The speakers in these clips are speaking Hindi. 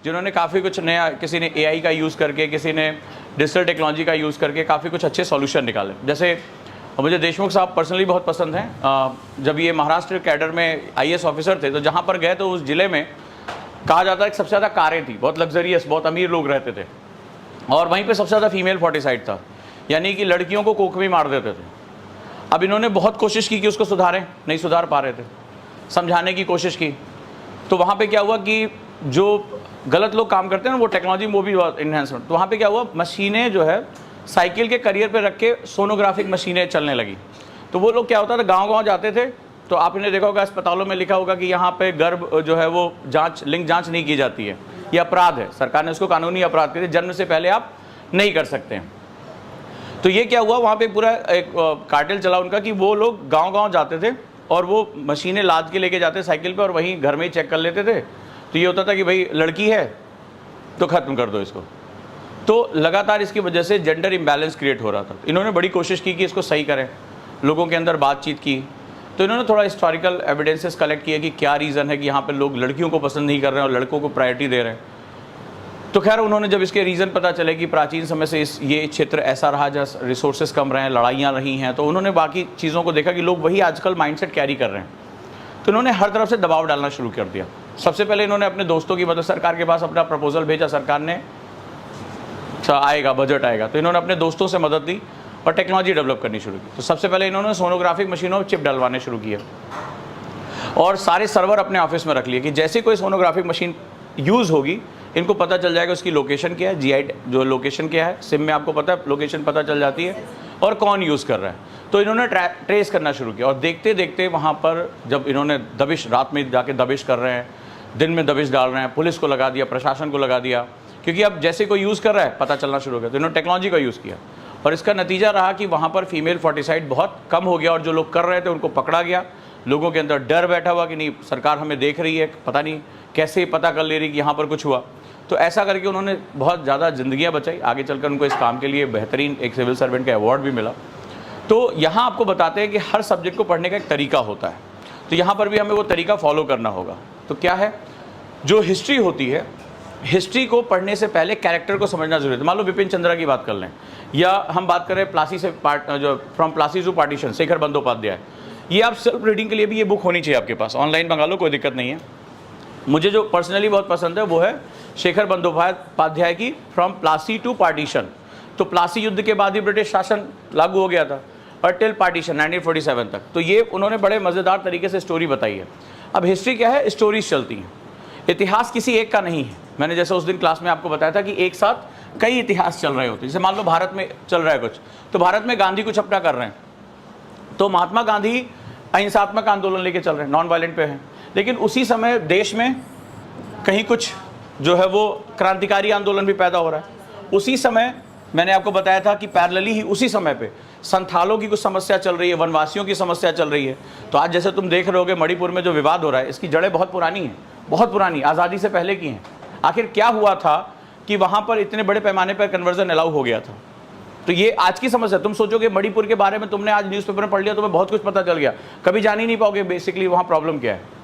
जिन्होंने काफ़ी कुछ नया, किसी ने AI का यूज़ करके, किसी ने डिजिटल टेक्नोलॉजी का यूज़ करके काफ़ी कुछ अच्छे सॉल्यूशन निकाले। जैसे मुझे देशमुख साहब पर्सनली बहुत पसंद हैं। जब ये महाराष्ट्र कैडर में IAS ऑफिसर थे, तो जहाँ पर गए तो उस ज़िले में कहा जाता है कि सबसे ज़्यादा कारें थी, बहुत लग्जरियस, बहुत अमीर लोग रहते थे, और वहीं पे सबसे ज़्यादा फीमेल फोर्टिसाइड था, यानी कि लड़कियों को कोख भी मार देते थे। अब इन्होंने बहुत कोशिश की कि उसको सुधारें, नहीं सुधार पा रहे थे, समझाने की कोशिश की। तो वहाँ पे क्या हुआ कि जो गलत लोग काम करते हैं ना, वो टेक्नोलॉजी वो भी इन्हेंसमेंट, तो वहाँ पे क्या हुआ, मशीनें जो है साइकिल के करियर पे रख के सोनोग्राफिक मशीनें चलने लगी। तो वो लोग क्या होता था, गाँव-गाँव जाते थे, तो आपने देखा होगा अस्पतालों में लिखा होगा कि यहाँ पे गर्भ जो है वो जांच, लिंग जांच नहीं की जाती है, ये अपराध है, सरकार ने उसको कानूनी अपराध कर दिया, जन्म से पहले आप नहीं कर सकते हैं। तो ये क्या हुआ, वहाँ पे पूरा एक कार्टेल चला उनका कि वो लोग गांव-गांव जाते थे और वो मशीनें लाद के लेके जाते साइकिल पे और वहीं घर में ही चेक कर लेते थे। तो ये होता था कि भाई लड़की है तो ख़त्म कर दो इसको। तो लगातार इसकी वजह से जेंडर इम्बैलेंस क्रिएट हो रहा था। इन्होंने बड़ी कोशिश की कि इसको सही करें, लोगों के अंदर बातचीत की। तो इन्होंने थोड़ा हिस्टोरिकल एविडेंसेस कलेक्ट किए कि क्या रीज़न है कि यहाँ पर लोग लड़कियों को पसंद नहीं कर रहे हैं और लड़कों को प्रायोरिटी दे रहे हैं। तो खैर उन्होंने जब इसके रीज़न पता चले कि प्राचीन समय से ये क्षेत्र ऐसा रहा जहाँ रिसोर्सेज कम रहे हैं, लड़ाइयाँ रही हैं, तो उन्होंने बाकी चीज़ों को देखा कि लोग वही आजकल माइंडसेट कैरी कर रहे हैं। तो इन्होंने हर तरफ से दबाव डालना शुरू कर दिया। सबसे पहले इन्होंने अपने दोस्तों की मदद, सरकार के पास अपना प्रपोजल भेजा, सरकार ने आएगा, बजट आएगा, तो इन्होंने अपने दोस्तों से मदद ली और टेक्नोलॉजी डेवलप करनी शुरू की। तो सबसे पहले इन्होंने सोनोग्राफिक मशीनों में चिप डलवाने शुरू किए और सारे सर्वर अपने ऑफिस में रख लिए कि जैसे कोई सोनोग्राफिक मशीन यूज़ होगी, इनको पता चल जाएगा उसकी लोकेशन क्या है, GI जो लोकेशन क्या है, सिम में आपको पता है लोकेशन पता चल जाती है, और कौन यूज़ कर रहा है। तो इन्होंने ट्रेस करना शुरू किया और देखते देखते वहाँ पर जब इन्होंने दबिश, रात में जाके दबिश कर रहे हैं, दिन में दबिश डाल रहे हैं, पुलिस को लगा दिया, प्रशासन को लगा दिया, क्योंकि अब जैसे कोई यूज़ कर रहा है पता चलना शुरू हो गया। तो इन्होंने टेक्नोलॉजी का यूज़ किया और इसका नतीजा रहा कि वहाँ पर फीमेल फोर्टिसाइड बहुत कम हो गया और जो लोग कर रहे थे उनको पकड़ा गया। लोगों के अंदर डर बैठा हुआ कि नहीं सरकार हमें देख रही है, पता नहीं कैसे पता कर ले रही कि यहाँ पर कुछ हुआ। तो ऐसा करके उन्होंने बहुत ज़्यादा ज़िंदगियाँ बचाई। आगे चलकर उनको इस काम के लिए बेहतरीन एक सिविल सर्वेंट का अवार्ड भी मिला। तो यहाँ आपको बताते हैं कि हर सब्जेक्ट को पढ़ने का एक तरीका होता है, तो यहाँ पर भी हमें वो तरीका फॉलो करना होगा। तो क्या है, जो हिस्ट्री होती है, हिस्ट्री को पढ़ने से पहले कैरेक्टर को समझना जरूरी है। मान लो विपिन चंद्रा की बात कर लें, या हम बात करें प्लासी से जो from Plassey to partition, Shekhar Bandyopadhyay, ये आप सेल्फ रीडिंग के लिए भी ये बुक होनी चाहिए आपके पास, ऑनलाइन मंगा लो, कोई दिक्कत नहीं है। मुझे जो पर्सनली बहुत पसंद है वो है शेखर बंदोपाध्याय की फ्रॉम प्लासी टू पार्टीशन। तो प्लासी युद्ध के बाद ही ब्रिटिश शासन लागू हो गया था और टिल पार्टीशन 1947 तक। तो ये उन्होंने बड़े मज़ेदार तरीके से स्टोरी बताई है। अब हिस्ट्री क्या है, स्टोरीज चलती हैं, इतिहास किसी एक का नहीं है। मैंने जैसे उस दिन क्लास में आपको बताया था कि एक साथ कई इतिहास चल रहे होते हैं। जैसे मान लो भारत में चल रहा है कुछ, तो भारत में गांधी कुछ अपना कर रहे हैं, तो महात्मा गांधी अहिंसात्मक आंदोलन लेके चल रहे हैं, नॉन वायलेंट पे हैं। लेकिन उसी समय देश में कहीं कुछ जो है वो क्रांतिकारी आंदोलन भी पैदा हो रहा है। उसी समय मैंने आपको बताया था कि पैरेलली ही उसी समय पे संथालों की कुछ समस्या चल रही है, वनवासियों की समस्या चल रही है। तो आज जैसे तुम देख रहे होगे मणिपुर में जो विवाद हो रहा है, इसकी जड़ें बहुत पुरानी हैं, बहुत पुरानी, आज़ादी से पहले की हैं। आखिर क्या हुआ था कि वहाँ पर इतने बड़े पैमाने पर कन्वर्जन अलाउ हो गया था। तो ये आज की समस्या। तुम सोचोगे मणिपुर के बारे में तुमने आज न्यूज़पेपर में पढ़ लिया, तुम्हें बहुत कुछ पता चल गया, कभी जान ही नहीं पाओगे बेसिकली वहाँ प्रॉब्लम क्या है,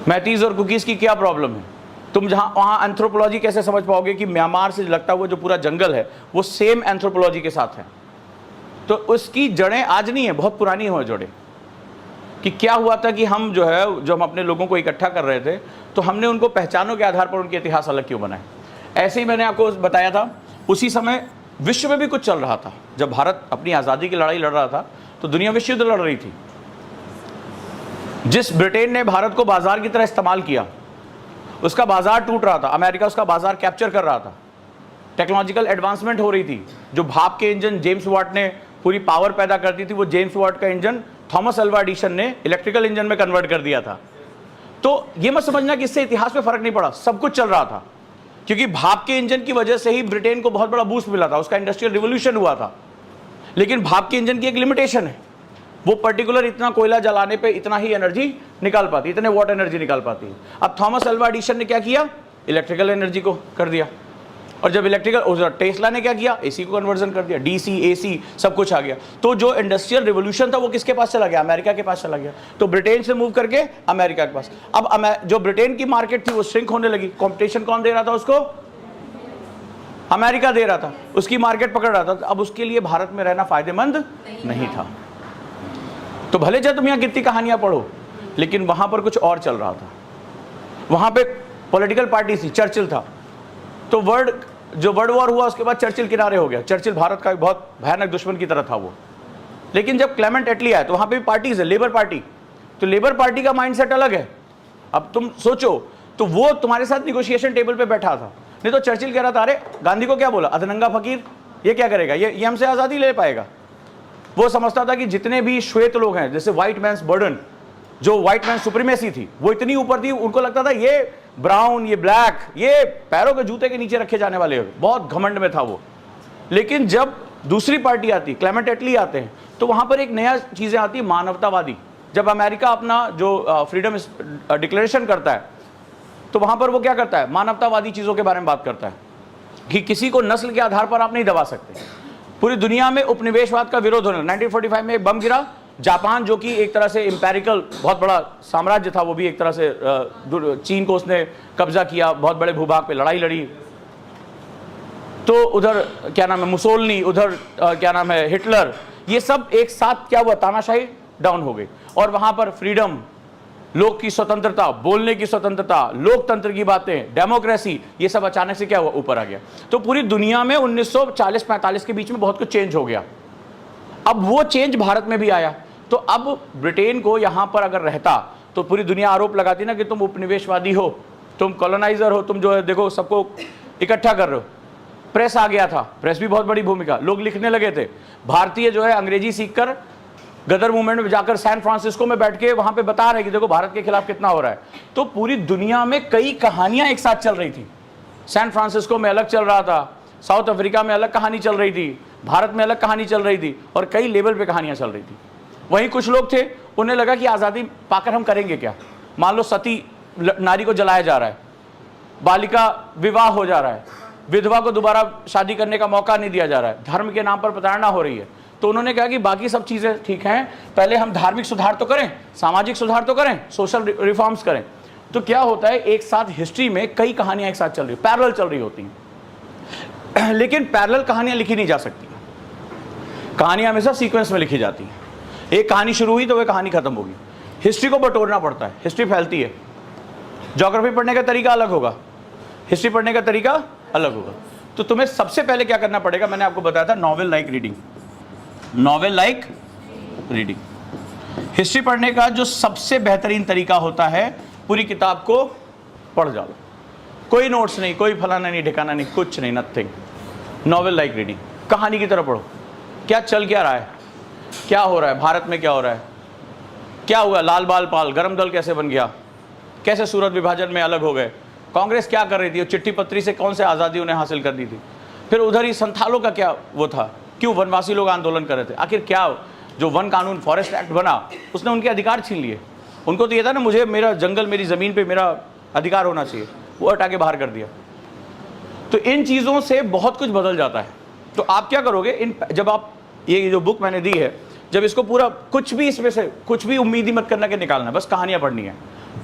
मैतीज और कुकीज़ की क्या प्रॉब्लम है। तुम जहाँ वहाँ एंथ्रोपोलॉजी कैसे समझ पाओगे कि म्यांमार से लगता हुआ जो पूरा जंगल है वो सेम एंथ्रोपोलॉजी के साथ है। तो उसकी जड़ें आज नहीं है, बहुत पुरानी हो जड़ें। कि क्या हुआ था कि हम जो है, जो हम अपने लोगों को इकट्ठा कर रहे थे, तो हमने उनको पहचानों के आधार पर उनके इतिहास अलग क्यों बनाए। ऐसे ही मैंने आपको बताया था, उसी समय विश्व में भी कुछ चल रहा था। जब भारत अपनी आज़ादी की लड़ाई लड़ रहा था तो दुनिया विश्व युद्ध लड़ रही थी। जिस ब्रिटेन ने भारत को बाजार की तरह इस्तेमाल किया, उसका बाजार टूट रहा था, अमेरिका उसका बाजार कैप्चर कर रहा था, टेक्नोलॉजिकल एडवांसमेंट हो रही थी। जो भाप के इंजन जेम्स वाट ने पूरी पावर पैदा करती थी, वो जेम्स वाट का इंजन थॉमस अल्वा एडिसन ने इलेक्ट्रिकल इंजन में कन्वर्ट कर दिया था। तो ये मत समझना कि इससे इतिहास में फर्क नहीं पड़ा, सब कुछ चल रहा था, क्योंकि भाप के इंजन की वजह से ही ब्रिटेन को बहुत बड़ा बूस्ट मिला था, उसका इंडस्ट्रियल रिवोल्यूशन हुआ था। लेकिन भाप के इंजन की एक लिमिटेशन है, वो पर्टिकुलर इतना कोयला जलाने पे इतना ही एनर्जी निकाल पाती, इतने वॉट एनर्जी निकाल पाती है। अब थॉमस अल्वा एडिसन ने क्या किया, इलेक्ट्रिकल एनर्जी को कर दिया। और जब इलेक्ट्रिकल, टेस्ला ने क्या किया, एसी को कन्वर्जन कर दिया, डीसी एसी सब कुछ आ गया। तो जो इंडस्ट्रियल रिवोल्यूशन था वो किसके पास चला गया, अमेरिका के पास चला गया। तो ब्रिटेन से मूव करके अमेरिका के पास। अब जो ब्रिटेन की मार्केट थी वो श्रिंक होने लगी। कॉम्पिटिशन कौन दे रहा था उसको, अमेरिका दे रहा था, उसकी मार्केट पकड़ रहा था। अब उसके लिए भारत में रहना फायदेमंद नहीं था। तो भले चाहे तुम यहां कितनी कहानियां पढ़ो, लेकिन वहां पर कुछ और चल रहा था। वहां पे पॉलिटिकल पार्टी थी, चर्चिल था। तो वर्ल्ड वॉर हुआ, उसके बाद चर्चिल किनारे हो गया। चर्चिल भारत का बहुत भयानक दुश्मन की तरह था वो। लेकिन जब क्लेमेंट एटली आया तो वहां पे भी पार्टीज है, लेबर पार्टी। तो लेबर पार्टी का माइंडसेट अलग है। अब तुम सोचो, तो वो तुम्हारे साथ निगोशिएशन टेबल पे बैठा था। नहीं तो चर्चिल कह रहा था, अरे गांधी को क्या बोला, अधनंगा फकीर, ये क्या करेगा, ये हमसे आजादी ले पाएगा। वो समझता था कि जितने भी श्वेत लोग हैं, जैसे व्हाइट मैन्स बर्डन, जो व्हाइट मैन सुप्रीमेसी थी, वो इतनी ऊपर थी, उनको लगता था ये ब्राउन, ये ब्लैक, ये पैरों के जूते के नीचे रखे जाने वाले, बहुत घमंड में था वो। लेकिन जब दूसरी पार्टी आती, क्लेमेंट एटली आते हैं, तो वहां पर एक नया चीजें आती, मानवतावादी। जब अमेरिका अपना जो फ्रीडम डिक्लेरेशन करता है, तो वहां पर वो क्या करता है, मानवतावादी चीजों के बारे में बात करता है कि किसी को नस्ल के आधार पर आप नहीं दबा सकते। पूरी दुनिया में उपनिवेशवाद का विरोध होने, 1945 में एक बम गिरा, जापान जो कि एक तरह से इंपेरिकल बहुत बड़ा साम्राज्य था, वो भी एक तरह से चीन को उसने कब्जा किया, बहुत बड़े भूभाग पे लड़ाई लड़ी। तो उधर क्या नाम है मुसोलिनी, उधर क्या नाम है हिटलर, ये सब एक साथ क्या हुआ, तानाशाही डाउन हो गई। और वहां पर फ्रीडम, लोग की स्वतंत्रता, बोलने की स्वतंत्रता, लोकतंत्र की बातें, डेमोक्रेसी, ये सब अचानक से क्या हुआ, ऊपर आ गया। तो पूरी दुनिया में 1940-45 के बीच में बहुत कुछ चेंज हो गया। अब वो चेंज भारत में भी आया। तो अब ब्रिटेन को यहां पर अगर रहता तो पूरी दुनिया आरोप लगाती ना कि तुम उपनिवेशवादी हो, तुम कॉलोनाइजर हो, तुम जो है देखो सबको इकट्ठा कर रहे हो। प्रेस आ गया था, प्रेस भी बहुत बड़ी भूमिका, लोग लिखने लगे थे। भारतीय जो है अंग्रेजी सीखकर गदर मूवमेंट में जाकर सैन फ्रांसिस्को में बैठ के वहां पे बता रहे कि देखो भारत के खिलाफ कितना हो रहा है। तो पूरी दुनिया में कई कहानियां एक साथ चल रही थी। सैन फ्रांसिस्को में अलग चल रहा था, साउथ अफ्रीका में अलग कहानी चल रही थी, भारत में अलग कहानी चल रही थी, और कई लेवल पे कहानियां चल रही थी। वहीं कुछ लोग थे, उन्हें लगा कि आज़ादी पाकर हम करेंगे क्या। मान लो सती नारी को जलाया जा रहा है, बालिका विवाह हो जा रहा है, विधवा को दोबारा शादी करने का मौका नहीं दिया जा रहा है, धर्म के नाम पर प्रताड़ना हो रही है। तो उन्होंने कहा कि बाकी सब चीज़ें ठीक हैं, पहले हम धार्मिक सुधार तो करें, सामाजिक सुधार तो करें, सोशल रिफॉर्म्स करें। तो क्या होता है, एक साथ हिस्ट्री में कई कहानियां एक साथ चल रही, पैरेलल चल रही होती हैं। लेकिन पैरेलल कहानियां लिखी नहीं जा सकती, कहानियां हमेशा सीक्वेंस में लिखी जाती हैं। एक कहानी शुरू हुई तो वह कहानी खत्म होगी। हिस्ट्री को बटोरना पड़ता है, हिस्ट्री फैलती है। ज्योग्राफी पढ़ने का तरीका अलग होगा, हिस्ट्री पढ़ने का तरीका अलग होगा। तो तुम्हें सबसे पहले क्या करना पड़ेगा, मैंने आपको बताया था, novel like reading. Novel like reading history पढ़ने का जो सबसे बेहतरीन तरीका होता है, पूरी किताब को पढ़ जाओ, कोई नोट्स नहीं, कोई फलाना नहीं, ठिकाना नहीं, कुछ नहीं, नथिंग। नॉवेल लाइक रीडिंग, कहानी की तरह पढ़ो। क्या चल क्या रहा है, क्या हो रहा है भारत में, क्या हो रहा है, क्या हुआ, लाल बाल पाल, गरम दल कैसे बन गया, कैसे सूरत विभाजन में अलग हो गए, कांग्रेस क्या कर रही थी, चिट्ठी पत्री से कौन से आज़ादी उन्हें हासिल कर दी थी, फिर उधर ही संथालों का क्या वो था, क्यों वनवासी लोग आंदोलन कर रहे थे, आखिर क्या जो वन कानून फॉरेस्ट एक्ट बना उसने उनके अधिकार छीन लिए। उनको तो ये था ना, मुझे मेरा जंगल, मेरी ज़मीन पे मेरा अधिकार होना चाहिए, वो हटा के बाहर कर दिया। तो इन चीज़ों से बहुत कुछ बदल जाता है। तो आप क्या करोगे, जब आप ये जो बुक मैंने दी है, जब इसको पूरा कुछ भी इसमें से कुछ भी उम्मीद ही मत करना कि निकालना, बस कहानियाँ पढ़नी है,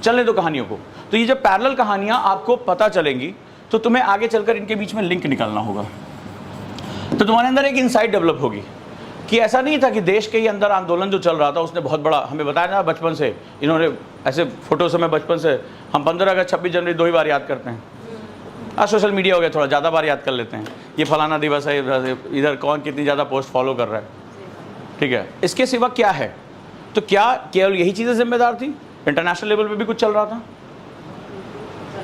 चलने दो कहानियों को। तो ये जब पैरेलल कहानियाँ आपको पता चलेंगी तो तुम्हें आगे चलकर इनके बीच में लिंक निकालना होगा। तो तुम्हारे अंदर एक इनसाइट डेवलप होगी कि ऐसा नहीं था कि देश के ही अंदर आंदोलन जो चल रहा था उसने बहुत बड़ा हमें बताया ना, बचपन से इन्होंने ऐसे फोटो से, मैं बचपन से, हम 15 अगस्त 26 जनवरी 2 ही बार याद करते हैं। आज सोशल मीडिया हो गया, थोड़ा ज़्यादा बार याद कर लेते हैं, ये फलाना दिवस है, इधर कौन कितनी ज़्यादा पोस्ट फॉलो कर रहा है, ठीक है। इसके सिवा क्या है, तो क्या केवल यही चीज़ें जिम्मेदार थी, इंटरनेशनल लेवल पे भी कुछ चल रहा था,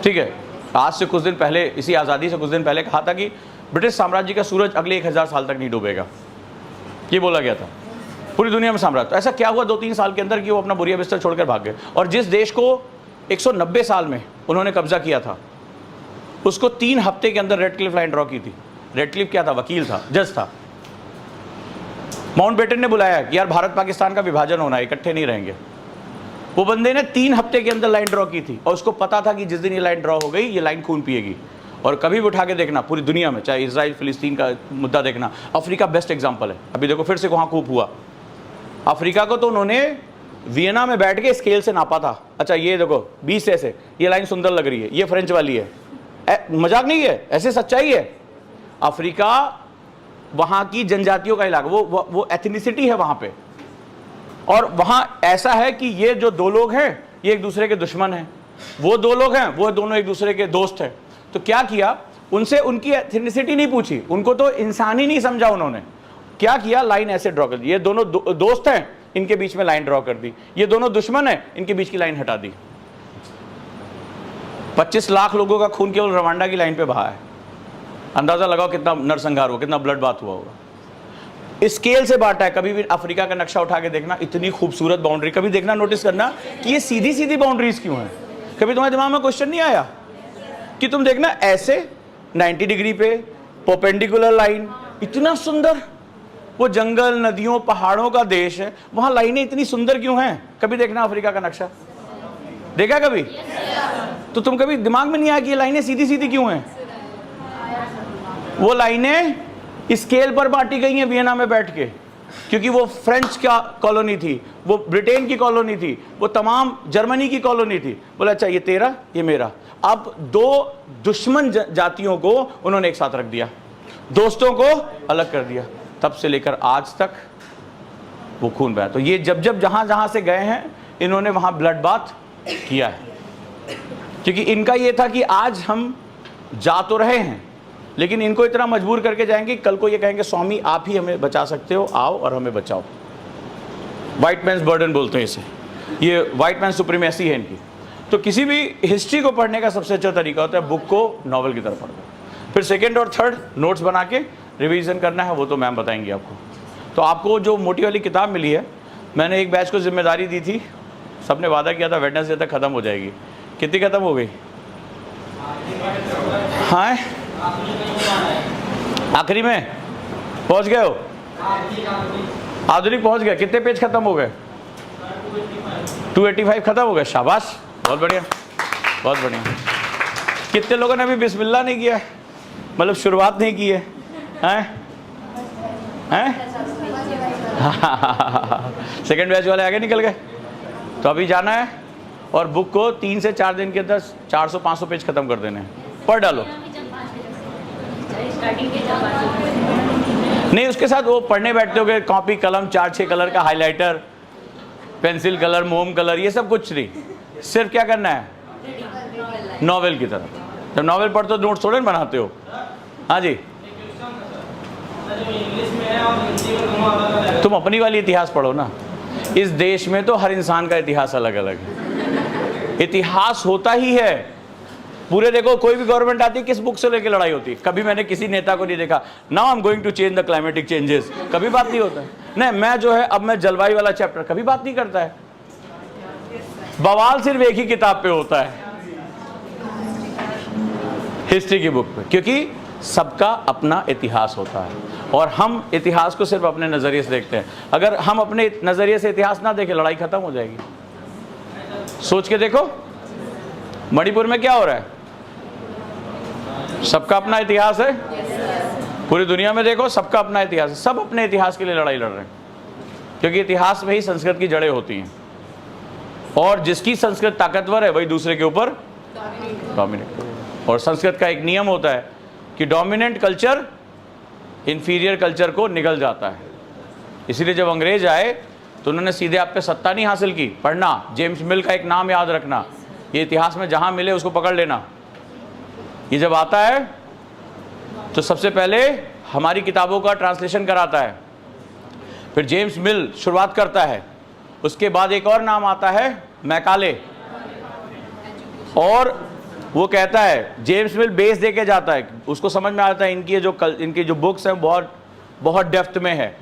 ठीक है। आज से कुछ दिन पहले, इसी आज़ादी से कुछ दिन पहले कहा था कि ब्रिटिश साम्राज्य का सूरज अगले 1000 साल तक नहीं डूबेगा, ये बोला गया था पूरी दुनिया में साम्राज्य। तो ऐसा क्या हुआ 2-3 साल के अंदर कि वो अपना बुरिया बिस्तर छोड़कर भाग गए। और जिस देश को 190 साल में उन्होंने कब्जा किया था, उसको 3 हफ्ते के अंदर रेडक्लिफ लाइन ड्रॉ की थी। रेडक्लिफ क्या था, वकील था, जज था। माउंटबेटन ने बुलाया कि यार भारत पाकिस्तान का विभाजन होना है, इकट्ठे नहीं रहेंगे। वो बंदे ने 3 हफ्ते के अंदर लाइन ड्रॉ की थी, और उसको पता था कि जिस दिन ये लाइन ड्रॉ हो गई, ये लाइन खून पिएगी, और कभी भी उठा के देखना पूरी दुनिया में, चाहे इजराइल फिलिस्तीन का मुद्दा देखना, अफ्रीका बेस्ट एग्जाम्पल है। अभी देखो फिर से वहाँ कूप हुआ। अफ्रीका को तो उन्होंने वियना में बैठ के स्केल से नापा था। अच्छा ये देखो 20 ऐसे, ये लाइन सुंदर लग रही है, ये फ्रेंच वाली है, मजाक नहीं है, ऐसे सच्चाई है। अफ्रीका वहाँ की जनजातियों का इलाका, वो एथनिसिटी है वहाँ पे, और वहाँ ऐसा है कि ये जो दो लोग हैं ये एक दूसरे के दुश्मन हैं, वो दो लोग हैं वो दोनों एक दूसरे के दोस्त हैं। तो क्या किया, उनसे उनकी एथनिसिटी नहीं पूछी, उनको तो इंसान ही नहीं समझा। उन्होंने क्या किया, लाइन ऐसे ड्रॉ कर दी, ये दोनों दोस्त हैं, इनके बीच में लाइन ड्रॉ कर दी, ये दोनों दुश्मन हैं, इनके बीच की लाइन हटा दी। 25 लाख लोगों का खून केवल रवांडा की लाइन पे बहा है। अंदाजा लगाओ कितना नरसंहार हुआ, कितना ब्लड बाथ हुआ होगा। स्केल से बांटा है। कभी भी अफ्रीका का नक्शा उठा के देखना, इतनी खूबसूरत बाउंड्री, कभी देखना नोटिस करना कि ये सीधी सीधी बाउंड्रीज क्यों है। कभी तुम्हारे दिमाग में क्वेश्चन नहीं आया कि तुम देखना ऐसे 90 डिग्री पे परपेंडिकुलर लाइन, इतना सुंदर, वो जंगल नदियों पहाड़ों का देश है, वहां लाइनें इतनी सुंदर क्यों हैं। कभी देखना अफ्रीका का नक्शा, देखा कभी? तो तुम कभी दिमाग में नहीं आया कि ये लाइनें सीधी सीधी क्यों हैं। वो लाइनें स्केल पर बांटी गई हैं वियना में बैठ के, क्योंकि वो फ्रेंच का कॉलोनी थी, वो ब्रिटेन की कॉलोनी थी, वो तमाम जर्मनी की कॉलोनी थी। बोला अच्छा ये तेरा ये मेरा। अब दो दुश्मन जातियों को उन्होंने एक साथ रख दिया, दोस्तों को अलग कर दिया। तब से लेकर आज तक वो खून बहा। तो ये जब जब जहां जहां से गए हैं इन्होंने वहां ब्लड बाथ किया है, क्योंकि इनका ये था कि आज हम जा तो रहे हैं लेकिन इनको इतना मजबूर करके जाएंगे, कल को ये कहेंगे स्वामी आप ही हमें बचा सकते हो, आओ और हमें बचाओ। वाइट मैन्स बर्डन बोलते हैं इसे, ये वाइट मैन सुप्रीमेसी है इनकी। तो किसी भी हिस्ट्री को पढ़ने का सबसे अच्छा तरीका होता है बुक को नॉवल की तरह पढ़ना, फिर सेकेंड और थर्ड नोट्स बना के रिवीजन करना है, वो तो मैम बताएंगी आपको। तो आपको जो मोटी वाली किताब मिली है, मैंने एक बैच को जिम्मेदारी दी थी, सबने वादा किया था वेडनेसडे तक ख़त्म हो जाएगी। कितनी ख़त्म हो गई? हाँ आखिरी में पहुंच गए हो? आधुनिक पहुंच गए। कितने पेज खत्म हो गए? 285 खत्म हो गए। शाबाश, बहुत बढ़िया बहुत बढ़िया। कितने लोगों ने अभी बिस्मिल्लाह नहीं किया, मतलब शुरुआत नहीं की है? हैं सेकेंड बैच वाले आगे निकल गए। तो अभी जाना है और बुक को 3 से 4 दिन के अंदर 400-500 पेज खत्म कर देने हैं। पढ़ डालो। नहीं उसके साथ वो पढ़ने बैठते हो गए, कॉपी कलम 4-6 कलर का हाइलाइटर, पेंसिल कलर, मोम कलर, ये सब कुछ नहीं, सिर्फ क्या करना है नॉवेल की तरफ। जब नॉवेल पढ़ते हो नोट्स थोड़े बनाते हो। हाँ जी, तुम अपनी वाली इतिहास पढ़ो ना। इस देश में तो हर इंसान का इतिहास अलग अलग है, इतिहास होता ही है पूरे। देखो कोई भी गवर्नमेंट आती है, किस बुक से लेके लड़ाई होती है? कभी मैंने किसी नेता को नहीं देखा now I am going to change the climatic changes, कभी बात नहीं होता है। नहीं मैं जो है अब मैं जलवायु वाला चैप्टर, कभी बात नहीं करता है। बवाल सिर्फ एक ही किताब पे होता है, हिस्ट्री की बुक पे, क्योंकि सबका अपना इतिहास होता है और हम इतिहास को सिर्फ अपने नजरिए से देखते हैं। अगर हम अपने नजरिए से इतिहास ना देखें, लड़ाई खत्म हो जाएगी। सोच के देखो मणिपुर में क्या हो रहा है, सबका अपना इतिहास है। पूरी दुनिया में देखो सबका अपना इतिहास है, सब अपने इतिहास के लिए लड़ाई लड़ रहे हैं, क्योंकि इतिहास में ही संस्कृत की जड़ें होती हैं और जिसकी संस्कृत ताकतवर है वही दूसरे के ऊपर डोमिनेट करे। और संस्कृत का एक नियम होता है कि डोमिनेंट कल्चर इंफीरियर कल्चर को निगल जाता है। इसीलिए जब अंग्रेज आए तो उन्होंने सीधे आप पे सत्ता नहीं हासिल की। पढ़ना, जेम्स मिल का एक नाम याद रखना, ये इतिहास में जहां मिले उसको पकड़ लेना। ये जब आता है तो सबसे पहले हमारी किताबों का ट्रांसलेशन कराता है, फिर जेम्स मिल शुरुआत करता है, उसके बाद एक और नाम आता है मैकाले, और वो कहता है जेम्स मिल बेस दे के जाता है, उसको समझ में आता है इनकी जो बुक्स हैं बहुत बहुत डेप्थ में है,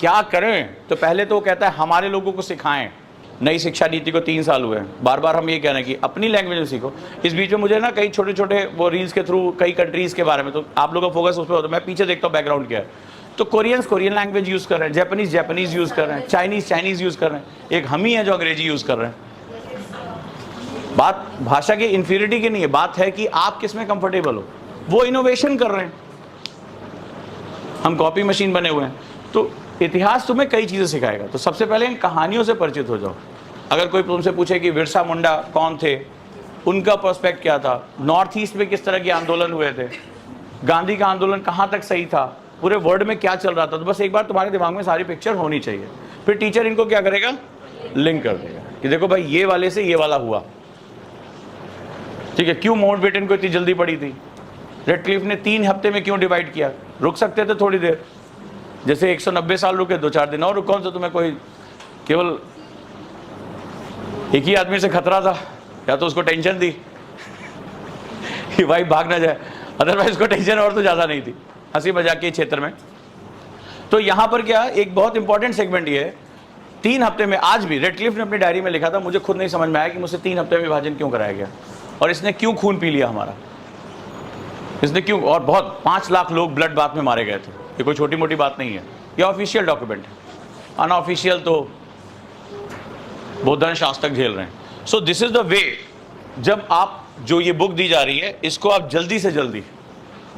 क्या करें। तो पहले तो वो कहता है हमारे लोगों को सिखाएं। नई शिक्षा नीति को 3 साल हुए हैं, बार बार हम ये कह रहे हैं कि अपनी लैंग्वेज में सीखो। इस बीच में मुझे ना कई छोटे छोटे वो रील्स के थ्रू कई कंट्रीज़ के बारे में, तो आप लोगों का फोकस उस पर होता है, मैं पीछे देखता हूँ बैकग्राउंड क्या है। तो कोरियन लैंग्वेज यूज़ कर रहे हैं, जापानीज़ यूज़ कर रहे हैं, चाइनीज़ यूज़ कर रहे हैं, एक हम ही है जो अंग्रेजी यूज़ कर रहे हैं। बात भाषा की इन्फीरियरिटी की नहीं है, बात है कि आप किस में कंफर्टेबल हो। वो इनोवेशन कर रहे हैं, हम कॉपी मशीन बने हुए हैं। तो इतिहास तुम्हें कई चीज़ें सिखाएगा। तो सबसे पहले इन कहानियों से परिचित हो जाओ। अगर कोई तुमसे पूछे कि बिरसा मुंडा कौन थे, उनका पर्सपेक्ट क्या था, नॉर्थ ईस्ट में किस तरह के आंदोलन हुए थे, गांधी का आंदोलन कहाँ तक सही था, पूरे वर्ल्ड में क्या चल रहा था, तो बस एक बार तुम्हारे दिमाग में सारी पिक्चर होनी चाहिए। फिर टीचर इनको क्या करेगा, लिंक कर देगा कि देखो भाई ये वाले से ये वाला हुआ, ठीक है। क्यों माउंटबेटन को इतनी जल्दी पड़ी थी, रेडक्लिफ ने 3 हफ्ते में क्यों डिवाइड किया, रुक सकते थे थोड़ी देर, जैसे 190 साल रुके, 2-4 दिन और कौन सा तुम्हें कोई केवल एक ही आदमी से खतरा था, या तो उसको टेंशन थी कि भाई भाग ना जाए, अदरवाइज उसको टेंशन और तो ज़्यादा नहीं थी, हंसी मजाक के क्षेत्र में। तो यहाँ पर क्या एक बहुत इंपॉर्टेंट सेगमेंट ये है, 3 हफ्ते में, आज भी रेडक्लिफ ने अपनी डायरी में लिखा था, मुझे खुद नहीं समझ में आया कि मुझसे 3 हफ्ते में विभाजन क्यों कराया गया और इसने क्यों खून पी लिया हमारा, इसने क्यों, और बहुत 5 लाख लोग ब्लड बाथ में मारे गए थे, ये कोई छोटी मोटी बात नहीं है, ये ऑफिशियल डॉक्यूमेंट है, अनऑफिशियल तो बहुत दंश आज तक झेल रहे हैं। So this is the way, जब आप जो ये बुक दी जा रही है इसको आप जल्दी से जल्दी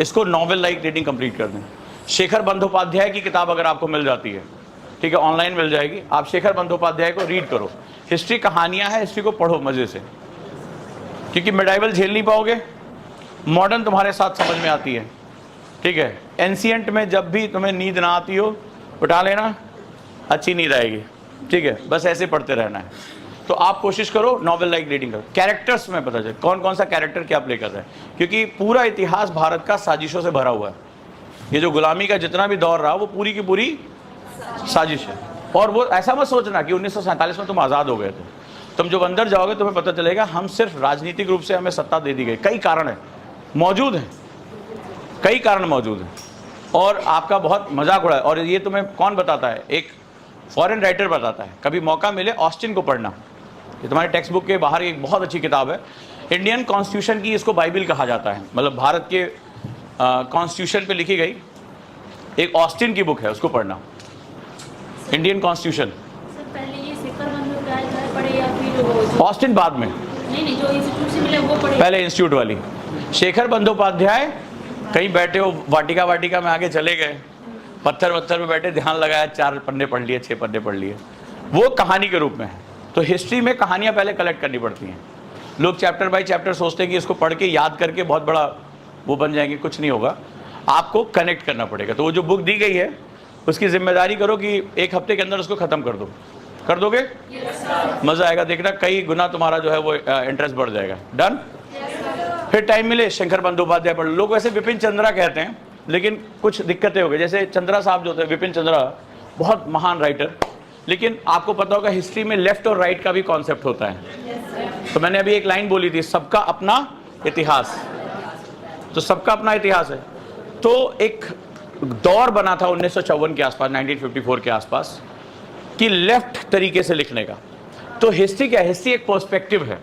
इसको नॉवेल लाइक रीडिंग कंप्लीट कर दें। शेखर बंदोपाध्याय की किताब अगर आपको मिल जाती है, ठीक है, ऑनलाइन मिल जाएगी, आप शेखर बंदोपाध्याय को रीड करो। हिस्ट्री कहानियां हैं, हिस्ट्री को पढ़ो मजे से, क्योंकि मिडाइवल झेल नहीं पाओगे, मॉडर्न तुम्हारे साथ समझ में आती है, ठीक है। एंशिएंट में जब भी तुम्हें नींद ना आती हो उठा लेना, अच्छी नींद आएगी, ठीक है, बस ऐसे पढ़ते रहना है। तो आप कोशिश करो नॉवेल लाइक रीडिंग करो, कैरेक्टर्स में पता चले कौन कौन सा कैरेक्टर क्या प्ले कर रहा है, क्योंकि पूरा इतिहास भारत का साजिशों से भरा हुआ है। ये जो गुलामी का जितना भी दौर रहा वो पूरी की पूरी साजिश है। और वो ऐसा मत सोचना कि 1947 में तुम आज़ाद हो गए थे, तुम जब अंदर जाओगे तुम्हें पता चलेगा हम सिर्फ राजनीतिक रूप से हमें सत्ता दे दी गई, कई कारण है मौजूद हैं, कई कारण मौजूद हैं, और आपका बहुत मजाक उड़ा है। और ये तुम्हें कौन बताता है, एक फॉरेन राइटर बताता है, कभी मौका मिले ऑस्टिन को पढ़ना, ये तुम्हारे टेक्स्ट बुक के बाहर एक बहुत अच्छी किताब है, इंडियन कॉन्स्टिट्यूशन की, इसको बाइबिल कहा जाता है, मतलब भारत के कॉन्स्टिट्यूशन पे लिखी गई एक ऑस्टिन की बुक है, उसको पढ़ना, इंडियन कॉन्स्टिट्यूशन। पहले ये शेखर बंदोपाध्याय पढ़े या फिर ऑस्टिन बाद में? नहीं, जो इंस्टीट्यूट से मिले वो पढ़े, पहले इंस्टीट्यूट वाली। शेखर बंदोपाध्याय कहीं बैठे हो वाटिका में आगे चले गए, पत्थर पे बैठे, ध्यान लगाया, 4 पन्ने पढ़ लिए, 6 पन्ने पढ़ लिए, वो कहानी के रूप में है। तो हिस्ट्री में कहानियां पहले कलेक्ट करनी पड़ती हैं। लोग चैप्टर बाय चैप्टर सोचते हैं कि इसको पढ़ के याद करके बहुत बड़ा वो बन जाएंगे, कुछ नहीं होगा, आपको कनेक्ट करना पड़ेगा। तो वो जो बुक दी गई है उसकी जिम्मेदारी करो कि 1 हफ्ते के अंदर उसको ख़त्म कर दो। कर दोगे? मज़ा आएगा, देखना कई गुना तुम्हारा जो है वो इंटरेस्ट बढ़ जाएगा। डन? फिर टाइम मिले शंकर बंदोपाध्याय पढ़ लो। लोग वैसे विपिन चंद्रा कहते हैं, लेकिन कुछ दिक्कतें हो गई, जैसे चंद्रा साहब जो थे, विपिन चंद्रा बहुत महान राइटर, लेकिन आपको पता होगा हिस्ट्री में लेफ्ट और राइट का भी कॉन्सेप्ट होता है। तो मैंने अभी एक लाइन बोली थी, सबका अपना इतिहास, तो सबका अपना इतिहास है। तो एक दौर बना था 1954 के आसपास, 1954 के आसपास, कि लेफ्ट तरीके से लिखने का। तो हिस्ट्री क्या है? हिस्ट्री एक पर्सपेक्टिव है,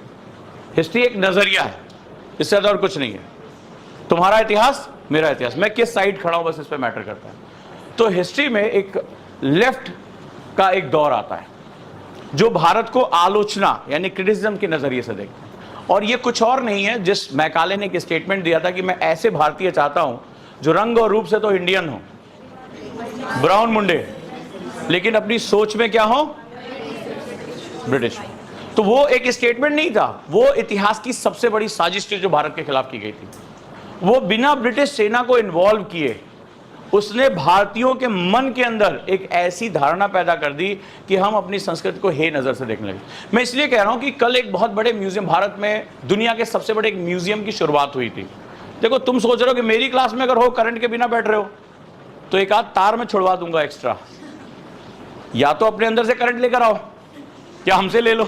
हिस्ट्री एक नजरिया है, इससे ज्यादा और कुछ नहीं है। तुम्हारा इतिहास, मेरा इतिहास, मैं किस साइड खड़ा हूं बस इस पे मैटर करता है। तो हिस्ट्री में एक लेफ्ट का एक दौर आता है जो भारत को आलोचना यानी क्रिटिसिज्म के नजरिए से देखता है। और ये कुछ और नहीं है, जिस मैकाले ने एक स्टेटमेंट दिया था कि मैं ऐसे भारतीय चाहता हूं जो रंग और रूप से तो इंडियन हो, ब्राउन मुंडे, लेकिन अपनी सोच में क्या हो, ब्रिटिश। तो वो एक स्टेटमेंट नहीं था, वो इतिहास की सबसे बड़ी साजिश थी जो भारत के खिलाफ की गई थी। वो बिना ब्रिटिश सेना को इन्वॉल्व किए उसने भारतीयों के मन के अंदर एक ऐसी धारणा पैदा कर दी कि हम अपनी संस्कृति को हे नजर से देखने लगे। मैं इसलिए कह रहा हूं कि कल एक बहुत बड़े म्यूजियम, भारत में दुनिया के सबसे बड़े एक म्यूजियम की शुरुआत हुई थी। देखो, तुम सोच रहे हो कि मेरी क्लास में अगर हो, करंट के बिना बैठ रहे हो, तो एक आध तार में छुड़वा दूंगा एक्स्ट्रा, या तो अपने अंदर से करंट लेकर आओ, या हमसे ले लो,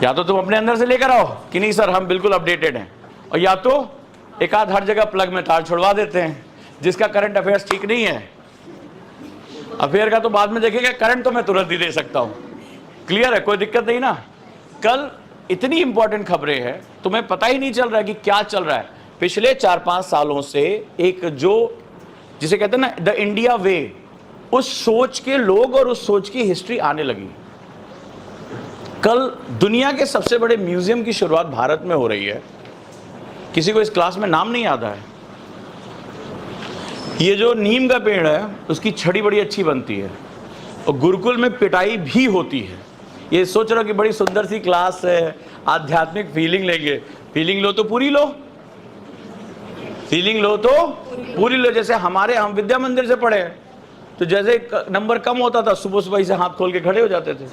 या तो तुम अपने अंदर से लेकर आओ कि नहीं सर हम बिल्कुल अपडेटेड हैं, और या तो एक आध हर जगह प्लग में तार छुड़वा देते हैं। जिसका करंट अफेयर्स ठीक नहीं है, अफेयर का तो बाद में देखेगा, करंट तो मैं तुरंत ही दे सकता हूं। क्लियर है? कोई दिक्कत नहीं ना। कल इतनी इंपॉर्टेंट खबरें हैं, तुम्हें पता ही नहीं चल रहा है कि क्या चल रहा है। पिछले 4-5 सालों से एक जो जिसे कहते हैं ना द इंडिया वे, उस सोच के लोग और उस सोच की हिस्ट्री आने लगी। कल दुनिया के सबसे बड़े म्यूजियम की शुरुआत भारत में हो रही है, किसी को इस क्लास में नाम नहीं आता है? ये जो नीम का पेड़ है उसकी छड़ी बड़ी अच्छी बनती है और गुरुकुल में पिटाई भी होती है। ये सोच रहे हो कि बड़ी सुंदर सी क्लास है, आध्यात्मिक फीलिंग लेंगे। फीलिंग लो तो पूरी लो, फीलिंग लो तो पूरी लो। जैसे हम विद्या मंदिर से पढ़े हैं, तो जैसे नंबर कम होता था सुबह सुबह से हाथ खोल के खड़े हो जाते थे।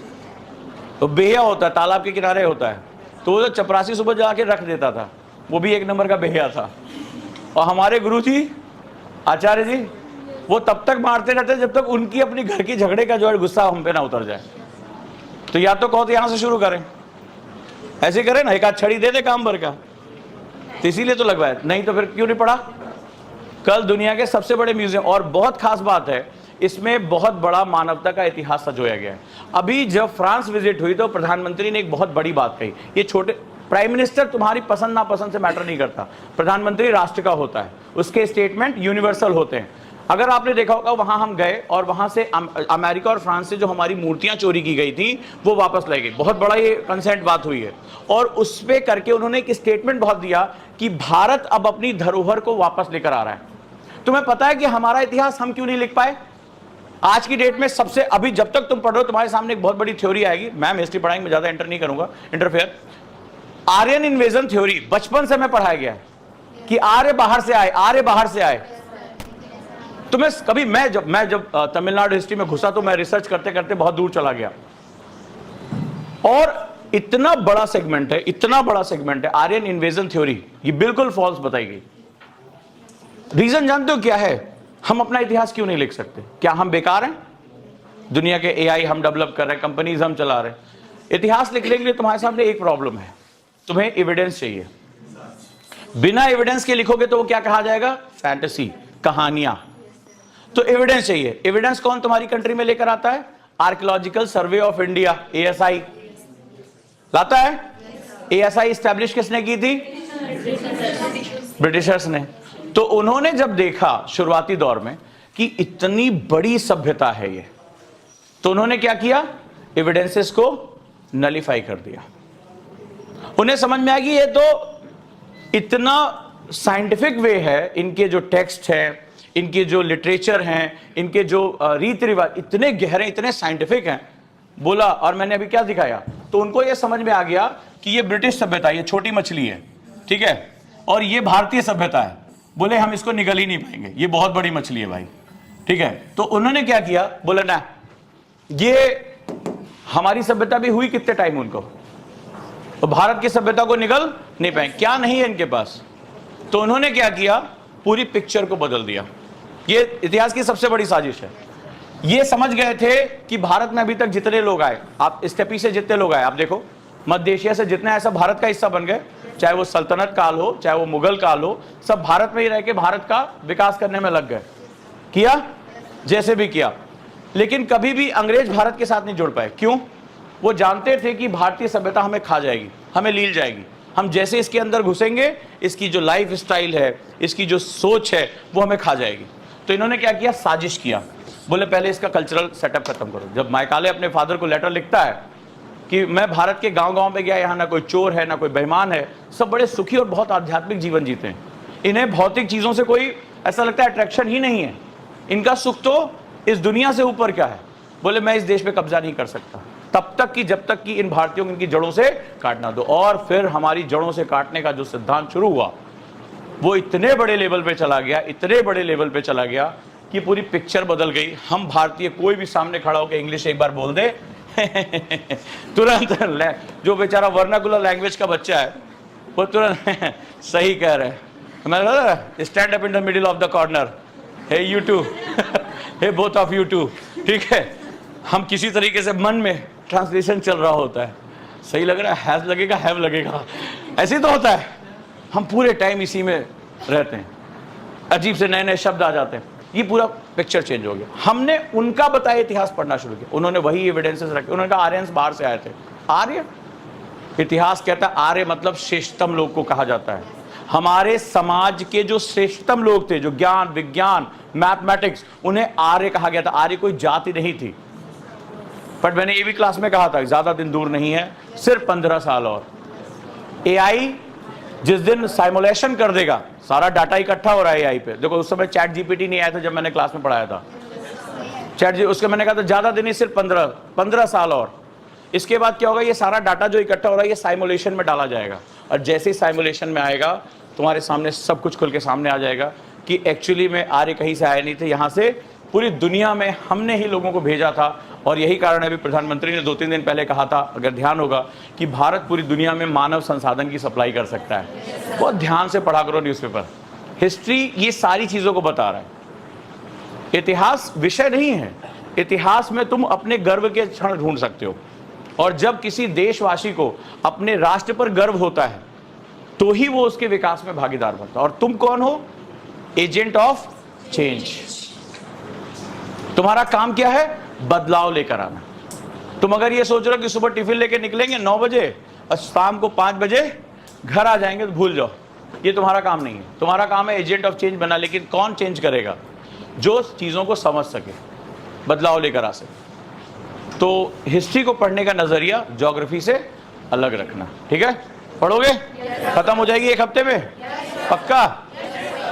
तो बेहिया होता है, तालाब के किनारे होता है, तो वो चपरासी सुबह जाके रख देता था, वो भी 1 नंबर का बेहिया था। और हमारे गुरु जी, आचार्य जी, वो तब तक मारते रहते जब तक उनकी अपनी घर की झगड़े का जो है गुस्सा हम पे ना उतर जाए। तो या तो कहो तो यहां से शुरू करें, ऐसे करें ना, एक आध छड़ी दे दे काम भर का, तो इसीलिए तो लगवाया। नहीं तो फिर क्यों नहीं पढ़ा? कल दुनिया के सबसे बड़े म्यूजियम, और बहुत खास बात है इसमें, बहुत बड़ा मानवता का इतिहास सजोया गया है। अभी जब फ्रांस विजिट हुई तो प्रधानमंत्री ने एक बहुत बड़ी बात कही। ये छोटे प्राइम मिनिस्टर तुम्हारी पसंद नापसंद से मैटर नहीं करता, प्रधानमंत्री राष्ट्र का होता है, उसके स्टेटमेंट यूनिवर्सल होते हैं। अगर आपने देखा होगा, वहां हम गए और वहां से अमेरिका और फ्रांस से जो हमारी मूर्तियां चोरी की गई थी वो वापस लाई गई। बहुत बड़ा ये कंसेंट बात हुई है, और उस पे करके उन्होंने एक स्टेटमेंट बहुत दिया कि भारत अब अपनी धरोहर को वापस लेकर आ रहा है। तुम्हें पता है कि हमारा इतिहास हम क्यों नहीं लिख पाए? आज की डेट में सबसे, अभी जब तक तुम पढ़ रहे हो तुम्हारे सामने एक बहुत बड़ी थ्योरी आएगी। मैम हिस्ट्री पढ़ाएंगे, मैं ज्यादा एंटर नहीं करूंगा, इंटरफेयर। आर्यन इन्वेजन थ्योरी बचपन से मैं पढ़ाया गया है कि आर्य बाहर से आए, आर्य बाहर से आए। तुम्हें कभी, मैं जब तमिलनाडु हिस्ट्री में घुसा तो मैं रिसर्च करते करते बहुत दूर चला गया, और इतना बड़ा सेगमेंट है, इतना बड़ा सेगमेंट है आर्यन इन्वेजन थ्योरी, ये बिल्कुल फॉल्स बताई गई। रीजन जानते हो क्या है? हम अपना इतिहास क्यों नहीं लिख सकते? क्या हम बेकार हैं? दुनिया के एआई हम डेवलप कर रहे हैं, कंपनीज हम चला रहे हैं। इतिहास लिखने के लिए तुम्हारे सामने एक प्रॉब्लम है, तुम्हें एविडेंस चाहिए। बिना एविडेंस के लिखोगे तो वो क्या कहा जाएगा? फैंटेसी, कहानियां। तो एविडेंस चाहिए। एविडेंस कौन तुम्हारी कंट्री में लेकर आता है? Archaeological survey of India, ASI लाता है। एएसआई स्टैब्लिश किसने की थी? ब्रिटिशर्स ने। तो उन्होंने जब देखा शुरुआती दौर में कि इतनी बड़ी सभ्यता है ये, तो उन्होंने क्या किया? एविडेंसेस को नलिफाई कर दिया। उन्हें समझ में आ गई ये तो इतना साइंटिफिक वे है, इनके जो टेक्स्ट है, इनके जो लिटरेचर हैं, इनके जो रीति रिवाज इतने गहरे, इतने साइंटिफिक हैं। बोला, और मैंने अभी क्या दिखाया, तो उनको ये समझ में आ गया कि ये ब्रिटिश सभ्यता, ये छोटी मछली है, ठीक है, और ये भारतीय सभ्यता है। बोले हम इसको निगल ही नहीं पाएंगे, ये बहुत बड़ी मछली है भाई, ठीक है। तो उन्होंने क्या किया? बोले ना, ये हमारी सभ्यता भी हुई कितने टाइम उनको, तो भारत की सभ्यता को निगल नहीं पाए, क्या नहीं है इनके पास। तो उन्होंने क्या किया? पूरी पिक्चर को बदल दिया। ये इतिहास की सबसे बड़ी साजिश है। ये समझ गए थे कि भारत में अभी तक जितने लोग आए, आप स्टेपी से जितने लोग आए, आप देखो मध्य एशिया से जितने ऐसा भारत का हिस्सा बन गए, चाहे वो सल्तनत काल हो, चाहे वो मुगल काल हो, सब भारत में ही रह के भारत का विकास करने में लग गए। किया जैसे भी किया, लेकिन कभी भी अंग्रेज भारत के साथ नहीं जुड़ पाए। क्यों? वो जानते थे कि भारतीय सभ्यता हमें खा जाएगी, हमें लील जाएगी। हम जैसे इसके अंदर घुसेंगे, इसकी जो लाइफ स्टाइल है, इसकी जो सोच है, वो हमें खा जाएगी। तो इन्होंने क्या किया? साजिश किया। बोले पहले इसका कल्चरल सेटअप खत्म करो। जब मैकाले अपने फादर को लेटर लिखता है कि मैं भारत के गांव-गांव में गया, यहाँ ना कोई चोर है, ना कोई बेईमान है, सब बड़े सुखी और बहुत आध्यात्मिक जीवन जीते हैं, इन्हें भौतिक चीज़ों से कोई ऐसा लगता है अट्रैक्शन ही नहीं है, इनका सुख तो इस दुनिया से ऊपर क्या है। बोले मैं इस देश पे कब्जा नहीं कर सकता तब तक कि जब तक कि इन भारतीयों को इनकी जड़ों से काटना दो। और फिर हमारी जड़ों से काटने का जो सिद्धांत शुरू हुआ, वो इतने बड़े लेवल पे चला गया, इतने बड़े लेवल पे चला गया कि पूरी पिक्चर बदल गई। हम भारतीय, कोई भी सामने खड़ा होकर इंग्लिश एक बार बोल दे तुरंत जो बेचारा वर्नाकुलर लैंग्वेज का बच्चा है वो तुरंत सही कह रहे हैं, मैं stand up in the middle of the corner, hey you two, hey both of you two, ठीक है। हम किसी तरीके से मन में ट्रांसलेशन चल रहा होता है, सही लग रहा है, हैज लगेगा, हैव लगेगा, ऐसे ही तो होता है। हम पूरे टाइम इसी में रहते हैं, अजीब से नए नए शब्द आ जाते हैं, ये पूरा पिक्चर चेंज हो गया। हमने उनका बताया इतिहास पढ़ना शुरू किया, उन्होंने वही एविडेंसेस रखे। उन्होंने कहा आर्यंस बाहर से आए थे। आर्य, इतिहास कहता है आर्य मतलब श्रेष्ठतम लोग को कहा जाता है। हमारे समाज के जो श्रेष्ठतम लोग थे, जो ज्ञान, विज्ञान, मैथमेटिक्स, उन्हें आर्य कहा गया था। आर्य कोई जाति नहीं थी। बट मैंने ये भी क्लास में कहा था, ज्यादा दिन दूर नहीं है, सिर्फ 15 साल और एआई जिस दिन साइमुलेशन कर देगा, सारा डाटा इकट्ठा हो रहा है एआई पे। देखो उस समय चैट जीपीटी नहीं आया था जब मैंने क्लास में पढ़ाया था, उसके मैंने कहा था ज़्यादा दिन नहीं, सिर्फ 15 साल और इसके बाद क्या होगा, ये सारा डाटा जो इकट्ठा हो रहा है ये साइमुलेशन में डाला जाएगा, और जैसे ही साइमुलेशन में आएगा तुम्हारे सामने सब कुछ खुल के सामने आ जाएगा कि एक्चुअली में आर्य कहीं से आए नहीं थे, यहाँ से पूरी दुनिया में हमने ही लोगों को भेजा था। और यही कारण है, अभी प्रधानमंत्री ने 2-3 दिन पहले कहा था, अगर ध्यान होगा, कि भारत पूरी दुनिया में मानव संसाधन की सप्लाई कर सकता है। बहुत ध्यान से पढ़ा करो न्यूज़पेपर, हिस्ट्री ये सारी चीज़ों को बता रहा है। इतिहास विषय नहीं है, इतिहास में तुम अपने गर्व के क्षण ढूंढ सकते हो, और जब किसी देशवासी को अपने राष्ट्र पर गर्व होता है तो ही वो उसके विकास में भागीदार बनता है। और तुम कौन हो? Agent of change. तुम्हारा काम क्या है? बदलाव लेकर आना। तुम अगर ये सोच रहे हो कि सुबह टिफिन लेके निकलेंगे 9 बजे और शाम को 5 बजे घर आ जाएंगे, तो भूल जाओ, ये तुम्हारा काम नहीं है। तुम्हारा काम है एजेंट ऑफ चेंज बना। लेकिन कौन चेंज करेगा? जो चीज़ों को समझ सके, बदलाव लेकर आ सके। तो हिस्ट्री को पढ़ने का नज़रिया ज्योग्राफी से अलग रखना, ठीक है? पढ़ोगे? खत्म हो जाएगी 1 हफ्ते में? पक्का?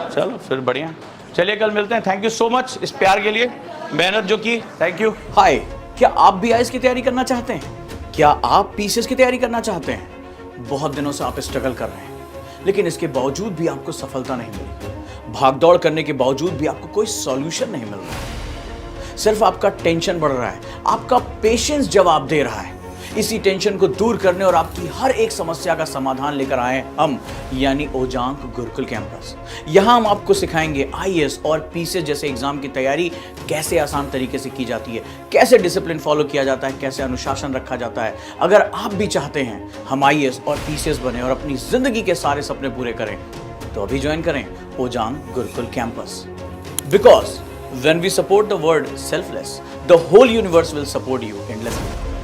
चलो फिर बढ़िया। चलिए कल मिलते हैं। थैंक यू सो मच इस प्यार के लिए, मेहनत जो की, थैंक यू। हाय, क्या आप भी आईएएस की तैयारी करना चाहते हैं? क्या आप पीसीएस की तैयारी करना चाहते हैं? बहुत दिनों से आप स्ट्रगल कर रहे हैं, लेकिन इसके बावजूद भी आपको सफलता नहीं मिली। भागदौड़ करने के बावजूद भी आपको कोई सॉल्यूशन नहीं मिल रहा। सिर्फ आपका टेंशन बढ़ रहा है, आपका पेशेंस जवाब दे रहा है। इसी टेंशन को दूर करने और आपकी हर एक समस्या का समाधान लेकर आए हम, यानी ओजांग गुरुकुल कैंपस। यहाँ हम आपको सिखाएंगे आईएएस और पीसीएस जैसे एग्जाम की तैयारी कैसे आसान तरीके से की जाती है, कैसे डिसिप्लिन फॉलो किया जाता है, कैसे अनुशासन रखा जाता है। अगर आप भी चाहते हैं हम आईएएस और पीसीएस बने और अपनी जिंदगी के सारे सपने पूरे करें, तो अभी ज्वाइन करें Ojaang Gurukul campus. Because when we support the word selfless, the whole universe will support you endlessly.